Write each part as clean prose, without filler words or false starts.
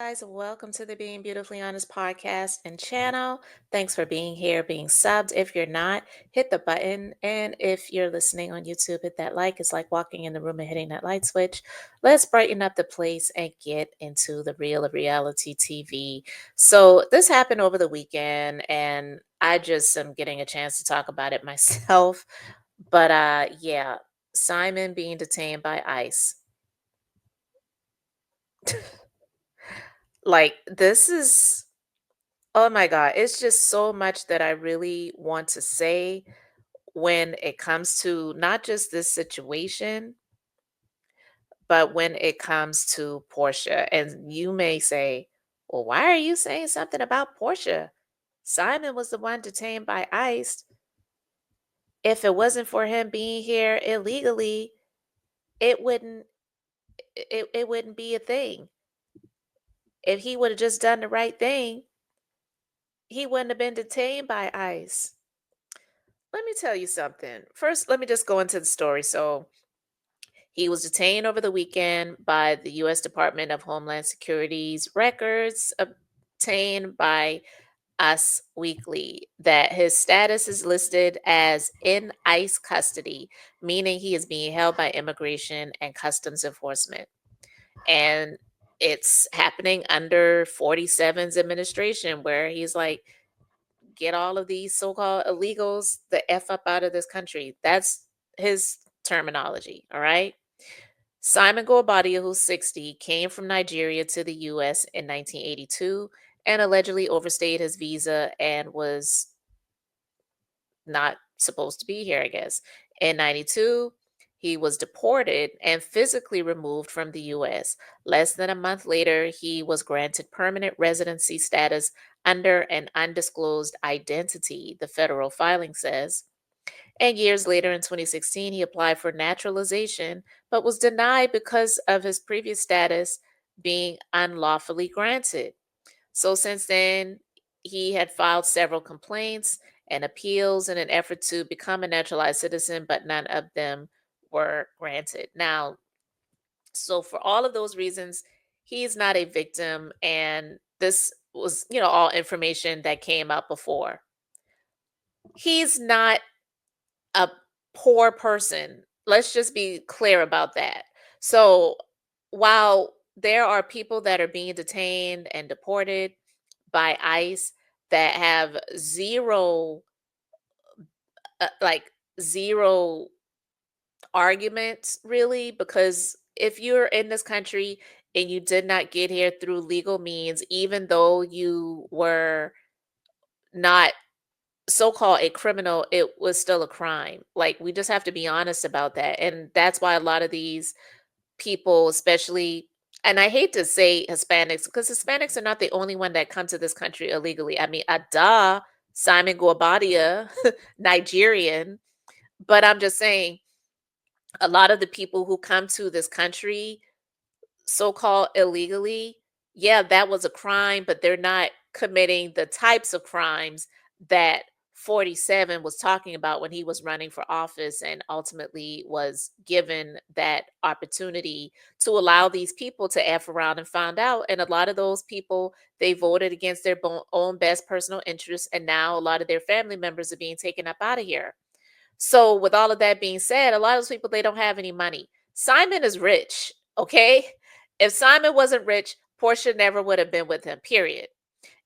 guys. Welcome to the Being Beautifully Honest podcast and channel. Thanks for being here, being subbed. If you're not, hit the button. And if you're listening on YouTube, hit that like. It's like walking in the room and hitting that light switch. Let's brighten up the place and get into the real of reality TV. So, this happened over the weekend, and I just am getting a chance to talk about it myself. But yeah, Simon being detained by ICE. Like, this is oh my God, it's just so much that I really want to say when it comes to not just this situation, but when it comes to Portia. And you may say, well, why are you saying something about Portia? Simon was the one detained by ICE. If it wasn't for him being here illegally, it wouldn't it wouldn't be a thing. If he would have just done the right thing, he wouldn't have been detained by ICE. Let me tell you something. First, let me just go into the story. So, he was detained over the weekend by the U.S. Department of Homeland Security's records obtained by Us Weekly that his status is listed as in ICE custody, meaning he is being held by Immigration and Customs Enforcement. And it's happening under 47's administration, where he's like, get all of these so-called illegals the F up out of this country. That's his terminology. All right. Simon Guobadia, who's 60, came from Nigeria to the US in 1982 and allegedly overstayed his visa and was not supposed to be here, I guess. In 92, he was deported and physically removed from the US. Less than a month later, he was granted permanent residency status under an undisclosed identity, the federal filing says. And years later, in 2016, he applied for naturalization, but was denied because of his previous status being unlawfully granted. So since then, he had filed several complaints and appeals in an effort to become a naturalized citizen, but none of them were granted. Now, so for all of those reasons, he's not a victim. And this was, all information that came out before. He's not a poor person. Let's just be clear about that. So, while there are people that are being detained and deported by ICE that have like zero arguments, really, because if you're in this country and you did not get here through legal means, even though you were not so-called a criminal, it was still a crime. Like, we just have to be honest about that. And that's why a lot of these people, especially, and I hate to say Hispanics, because Hispanics are not the only one that come to this country illegally. I mean, Ada, Simon Guobadia, Nigerian, but I'm just saying a lot of the people who come to this country so-called illegally, yeah, that was a crime, but they're not committing the types of crimes that 47 was talking about when he was running for office and ultimately was given that opportunity to allow these people to F around and find out. And a lot of those people, they voted against their own best personal interests. And now a lot of their family members are being taken up out of here. So, with all of that being said, a lot of those people, they don't have any money. Simon is rich, okay? If Simon wasn't rich, Portia never would have been with him, period.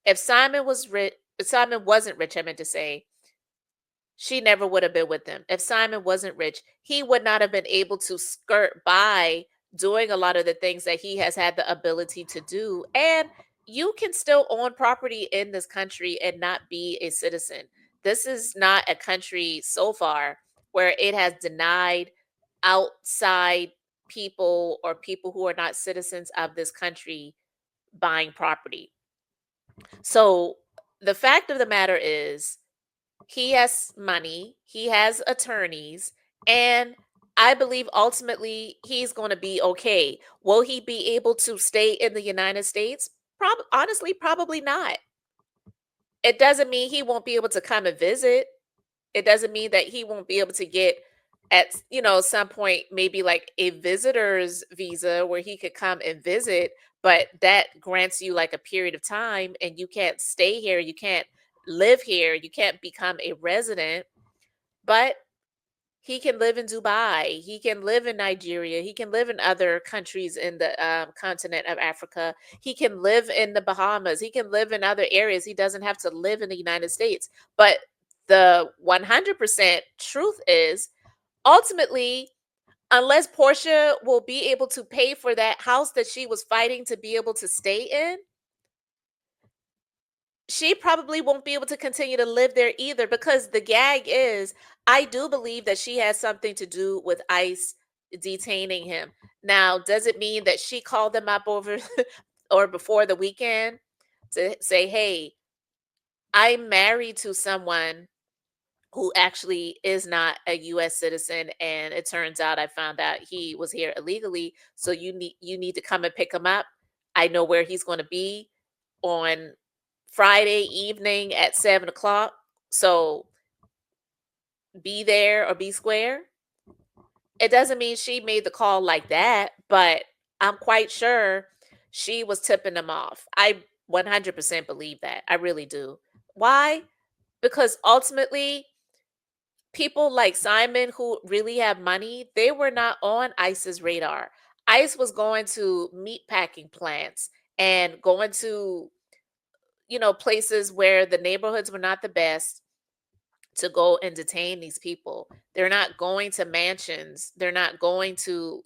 If Simon was rich, if Simon wasn't rich, I meant to say, she never would have been with him. If Simon wasn't rich, he would not have been able to skirt by doing a lot of the things that he has had the ability to do. And you can still own property in this country and not be a citizen. This is not a country so far where it has denied outside people or people who are not citizens of this country buying property. So the fact of the matter is, he has money, he has attorneys, and I believe ultimately he's going to be okay. Will he be able to stay in the United States? Honestly, probably not. It doesn't mean he won't be able to come and visit. It doesn't mean that he won't be able to get at some point maybe like a visitor's visa where he could come and visit, but that grants you like a period of time, and you can't stay here, you can't live here, you can't become a resident, but he can live in Dubai, he can live in Nigeria, he can live in other countries in the continent of Africa, he can live in the Bahamas, he can live in other areas. He doesn't have to live in the United States. But the 100% truth is, ultimately, unless Portia will be able to pay for that house that she was fighting to be able to stay in, she probably won't be able to continue to live there either, because the gag is, I do believe that she has something to do with ICE detaining him. Now, does it mean that she called them up over or before the weekend to say, "Hey, I'm married to someone who actually is not a US citizen, and it turns out I found out he was here illegally, so you need to come and pick him up. I know where he's going to be on Friday evening at 7 o'clock. So be there or be square." It doesn't mean she made the call like that, but I'm quite sure she was tipping them off. I 100% believe that. I really do. Why? Because ultimately, people like Simon who really have money, they were not on ICE's radar. ICE was going to meat packing plants and going to, places where the neighborhoods were not the best to go and detain these people. They're not going to mansions. They're not going to,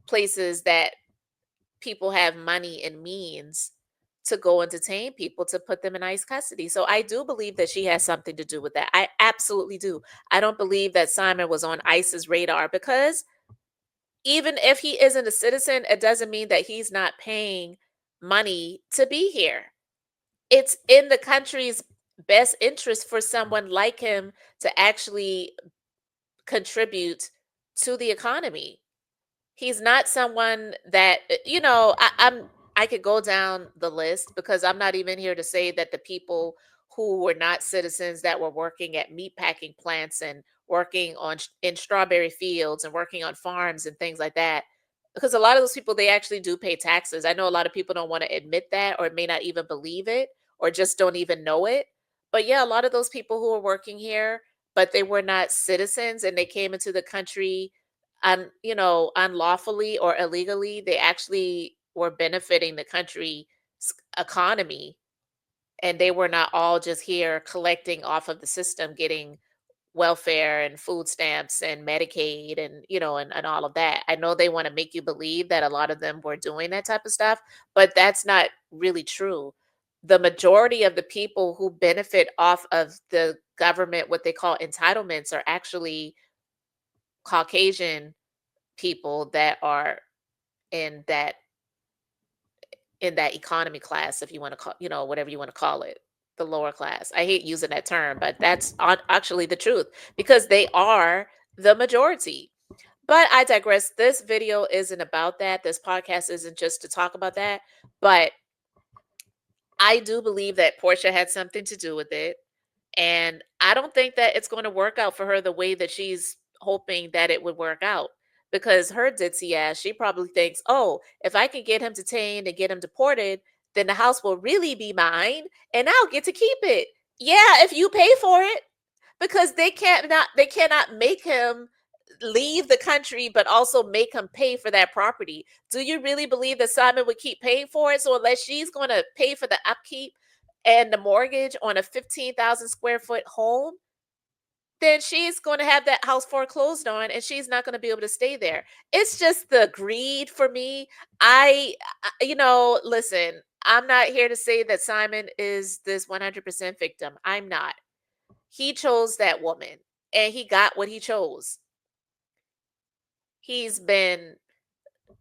places that people have money and means to go and detain people to put them in ICE custody. So I do believe that she has something to do with that. I absolutely do. I don't believe that Simon was on ICE's radar, because even if he isn't a citizen, it doesn't mean that he's not paying money to be here. It's in the country's best interest for someone like him to actually contribute to the economy. He's not someone that I could go down the list, because I'm not even here to say that the people who were not citizens that were working at meatpacking plants and working in strawberry fields and working on farms and things like that, because a lot of those people, they actually do pay taxes. I know a lot of people don't want to admit that, or may not even believe it, or just don't even know it. But yeah, a lot of those people who are working here, but they were not citizens and they came into the country unlawfully or illegally, they actually were benefiting the country's economy, and they were not all just here collecting off of the system, getting welfare and food stamps and Medicaid and and all of that. I know they want to make you believe that a lot of them were doing that type of stuff, but that's not really true. The majority of the people who benefit off of the government, what they call entitlements, are actually Caucasian people that are in that economy class, if you want to call, whatever you want to call it, the lower class. I hate using that term, but that's actually the truth, because they are the majority. But I digress. This video isn't about that. This podcast isn't just to talk about that. But I do believe that Portia had something to do with it. And I don't think that it's going to work out for her the way that she's hoping that it would work out. Because her ditzy ass, she probably thinks, oh, if I can get him detained and get him deported, then the house will really be mine and I'll get to keep it. Yeah, if you pay for it. Because they cannot make him leave the country, but also make him pay for that property. Do you really believe that Simon would keep paying for it? So unless she's going to pay for the upkeep and the mortgage on a 15,000 square foot home, then she's going to have that house foreclosed on, and she's not going to be able to stay there. It's just the greed for me. Listen, I'm not here to say that Simon is this 100% victim. I'm not. He chose that woman, and he got what he chose. He's been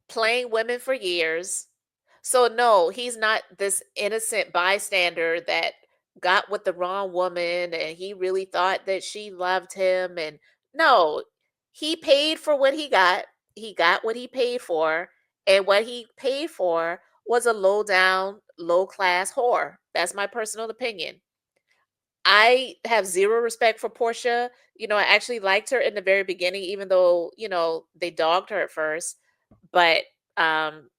playing women for years. So no, he's not this innocent bystander that got with the wrong woman and he really thought that she loved him. And no, he paid for what he got. He got what he paid for, and what he paid for was a low down, low class whore. That's my personal opinion. I have zero respect for Portia. I actually liked her in the very beginning, even though, they dogged her at first. But um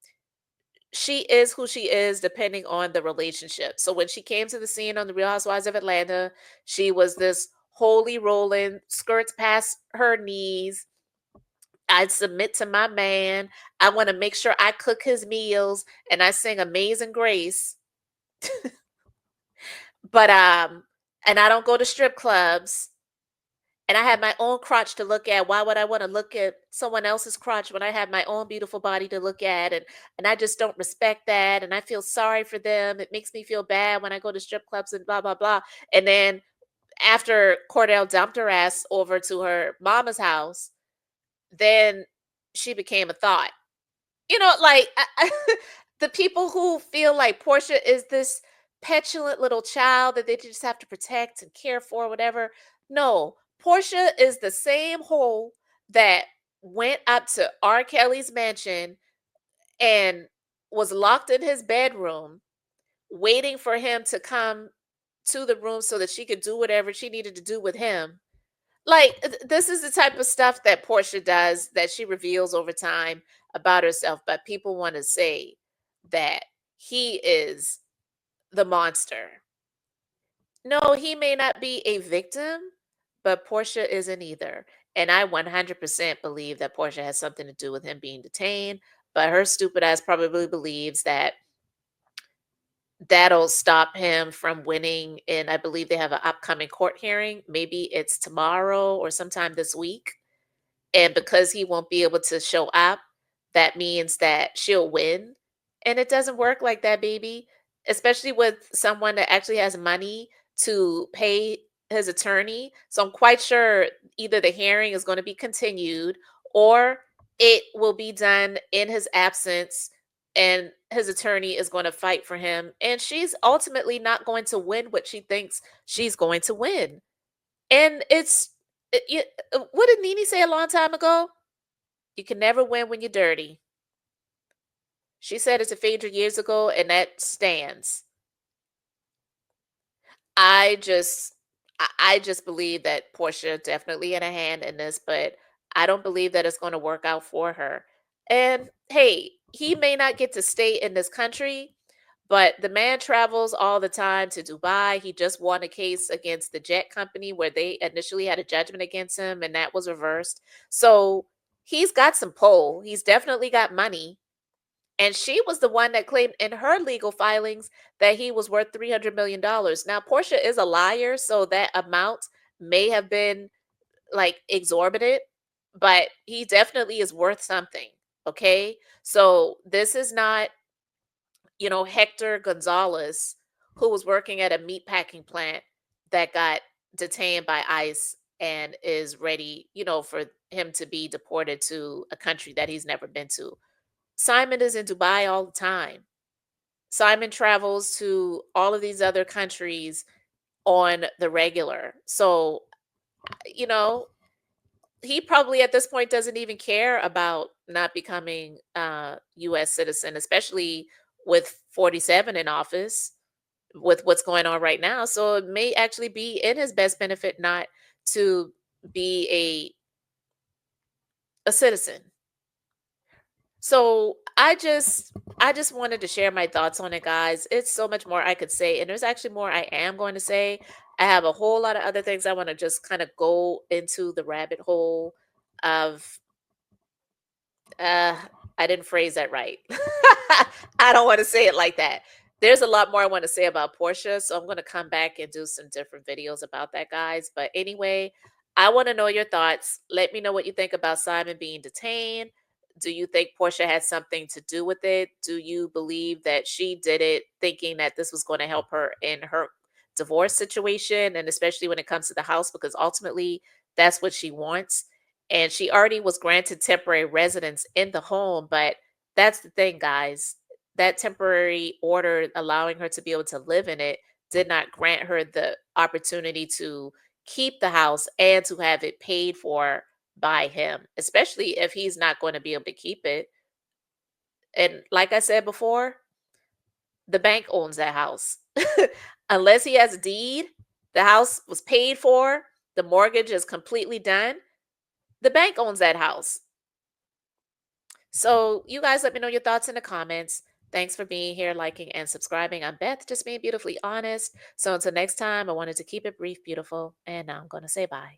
she is who she is depending on the relationship. So when she came to the scene on The Real Housewives of Atlanta, she was this holy rolling, skirts past her knees. I submit to my man. I want to make sure I cook his meals and I sing Amazing Grace. But and I don't go to strip clubs and I have my own crotch to look at. Why would I want to look at someone else's crotch when I have my own beautiful body to look at? And I just don't respect that, and I feel sorry for them. It makes me feel bad when I go to strip clubs and blah blah blah. And then after Cordell dumped her ass over to her mama's house, then she became a thought. Like the people who feel like Portia is this petulant little child that they just have to protect and care for, whatever. No, Portia is the same hole that went up to R. Kelly's mansion and was locked in his bedroom, waiting for him to come to the room so that she could do whatever she needed to do with him. Like, this is the type of stuff that Portia does that she reveals over time about herself, but people want to say that he is the monster. No, he may not be a victim, but Portia isn't either. And I 100% believe that Portia has something to do with him being detained, but her stupid ass probably believes that that'll stop him from winning. And I believe they have an upcoming court hearing. Maybe it's tomorrow or sometime this week. And because he won't be able to show up, that means that she'll win. And it doesn't work like that, baby. Especially with someone that actually has money to pay his attorney. So I'm quite sure either the hearing is going to be continued or it will be done in his absence and his attorney is going to fight for him. And she's ultimately not going to win what she thinks she's going to win. And what did Nene say a long time ago? You can never win when you're dirty. She said it to Phaedra years ago, and that stands. I just, I just believe that Portia definitely had a hand in this, but I don't believe that it's going to work out for her. And hey, he may not get to stay in this country, but the man travels all the time to Dubai. He just won a case against the jet company where they initially had a judgment against him and that was reversed. So he's got some pull. He's definitely got money. And she was the one that claimed in her legal filings that he was worth $300 million. Now, Portia is a liar, so that amount may have been like exorbitant, but he definitely is worth something. Okay. So this is not Hector Gonzalez, who was working at a meat packing plant that got detained by ICE and is ready, for him to be deported to a country that he's never been to. Simon is in Dubai all the time. Simon travels to all of these other countries on the regular. So, you know, he probably at this point doesn't even care about not becoming a US citizen, especially with 47 in office with what's going on right now. So it may actually be in his best benefit not to be a citizen. So I just wanted to share my thoughts on it, guys. It's so much more I could say, and there's actually more I am going to say. I have a whole lot of other things I want to just kind of go into the rabbit hole of uh, I didn't phrase that right. I don't want to say it like that. There's a lot more I want to say about Portia, so I'm going to come back and do some different videos about that, guys. But anyway, I want to know your thoughts. Let me know what you think about Simon being detained. Do you think Portia had something to do with it? Do you believe that she did it thinking that this was going to help her in her divorce situation, and especially when it comes to the house, because ultimately that's what she wants? And she already was granted temporary residence in the home, but that's the thing, guys. That temporary order allowing her to be able to live in it did not grant her the opportunity to keep the house and to have it paid for by him, especially if he's not going to be able to keep it. And like I said before, the bank owns that house. Unless he has a deed, the house was paid for, the mortgage is completely done. The bank owns that house. So, you guys let me know your thoughts in the comments. Thanks for being here, liking, and subscribing. I'm Beth, just being beautifully honest. So until next time, I wanted to keep it brief, beautiful, and now I'm going to say bye.